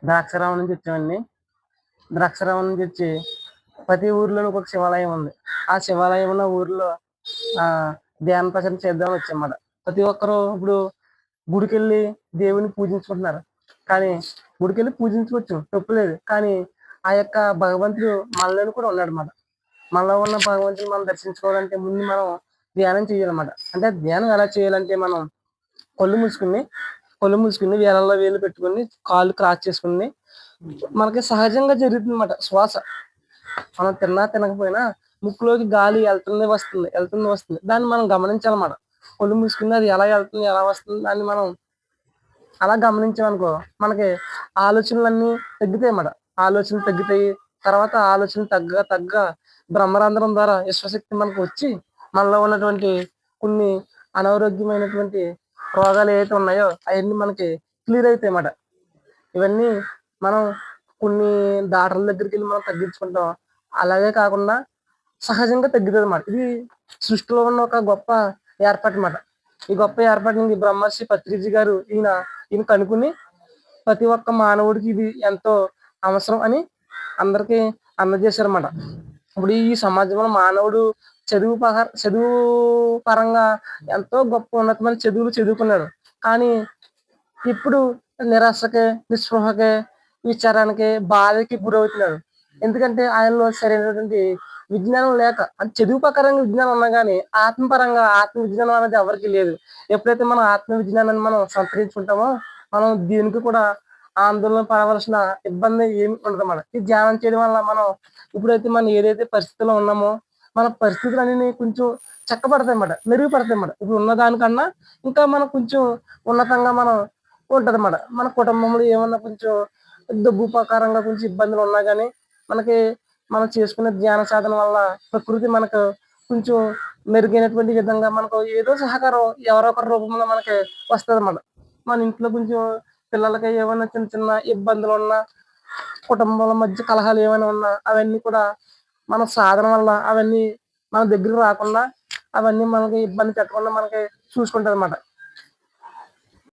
ద్రాక్షారామం నుంచి వచ్చామండి. ద్రాక్షారామం నుంచి వచ్చి ప్రతి ఊర్లోనూ ఒక శివాలయం ఉంది. ఆ శివాలయం ఉన్న ఊర్లో ధ్యాన ప్రచారం చేద్దామని వచ్చామన్నమాట. ప్రతి ఒక్కరు ఇప్పుడు గుడికెళ్ళి దేవుని పూజించుకుంటున్నారు. కానీ గుడికెళ్ళి పూజించుకోవచ్చు, తప్పు లేదు. కానీ ఆ యొక్క భగవంతుడు మనలోని కూడా ఉన్నాడన్నమాట. మనలో ఉన్న భగవంతుని మనం దర్శించుకోవాలంటే ముందు మనం ధ్యానం చేయాలన్నమాట. అంటే ధ్యానం ఎలా చేయాలంటే మనం కళ్ళు మూసుకుని వేలల్లో వేలు పెట్టుకుని కాళ్ళు క్రాస్ చేసుకుని మనకి సహజంగా జరుగుతుందన్నమాట శ్వాస. మనం తిన్నా తినకపోయినా ముక్కులోకి గాలి వెళ్తుంది వస్తుంది. దాన్ని మనం గమనించాలన్నమాట. కళ్ళు మూసుకుని అది ఎలా వెళ్తుంది ఎలా వస్తుంది దాన్ని మనం అలా గమనించామనుకో మనకి ఆలోచనలన్నీ తగ్గుతాయి అన్నమాట. ఆలోచనలు తగ్గుతాయి. తర్వాత ఆలోచనలు తగ్గ బ్రహ్మరంధ్రం ద్వారా విశ్వశక్తి మనకు వచ్చి మనలో ఉన్నటువంటి కొన్ని అనారోగ్యమైనటువంటి రోగాలు ఏవైతే ఉన్నాయో అవన్నీ మనకి క్లియర్ అవుతాయి అన్నమాట. ఇవన్నీ మనం కొన్ని డాక్టర్ల దగ్గరికి వెళ్ళి మనం తగ్గించుకుంటాం. అలాగే కాకుండా సహజంగా తగ్గుతుంది అన్నమాట. ఇది సృష్టిలో ఉన్న ఒక గొప్ప ఏర్పాటు అన్నమాట. ఈ గొప్ప ఏర్పాటుని బ్రహ్మర్షి పత్రిజీ గారు ఈయన కనుక్కుని ప్రతి ఒక్క మానవుడికి ఇది ఎంతో అవసరం అని అందరికీ అందజేశారన్నమాట. ఇప్పుడు ఈ సమాజంలో మానవుడు చదువు పరంగా ఎంతో గొప్ప ఉన్నతమైన చదువులు చదువుకున్నాడు. కానీ ఇప్పుడు నిరాశకి, నిస్పృహకి, విచారానికి, బాధకి గురవుతున్నాడు. ఎందుకంటే ఆయనలో సరైనటువంటి విజ్ఞానం లేక, అంటే చదువు ప్రకారంగా విజ్ఞానం ఉన్నా కానీ ఆత్మపరంగా ఆత్మ విజ్ఞానం అనేది ఎవరికి లేదు. ఎప్పుడైతే మనం ఆత్మ విజ్ఞానాన్ని మనం సంతరించుకుంటామో మనం దీనికి కూడా ఆందోళన పడవలసిన ఇబ్బంది ఏమి ఉండదన్నమాట. ఈ ధ్యానం చేయడం వల్ల మనం ఇప్పుడైతే మనం ఏదైతే పరిస్థితిలో ఉన్నామో మన పరిస్థితులన్నీ కొంచెం చక్కబడతాయి అన్నమాట, మెరుగుపడతాయి అన్నమాట. ఇప్పుడు ఉన్న దానికన్నా ఇంకా మనం కొంచెం ఉన్నతంగా మనం ఉంటదన్నమాట. మన కుటుంబంలో ఏమన్నా కొంచెం డబ్బు ప్రకారంగా కొంచెం ఇబ్బందులు ఉన్నా కానీ మనకి మనం చేసుకునే ధ్యాన సాధన వల్ల ప్రకృతి మనకు కొంచెం మెరుగైనటువంటి విధంగా మనకు ఏదో సహకారం ఎవరో ఒకరి రూపంలో మనకి వస్తుందన్నమాట. మన ఇంట్లో కొంచెం పిల్లలకి ఏమైనా చిన్న చిన్న ఇబ్బందులు ఉన్నా, కుటుంబాల మధ్య కలహాలు ఏమైనా ఉన్నా అవన్నీ కూడా మన సాధన వల్ల అవన్నీ మన దగ్గరికి రాకుండా అవన్నీ మనకి ఇబ్బంది పెట్టకుండా మనకి చూసుకుంటది అన్నమాట.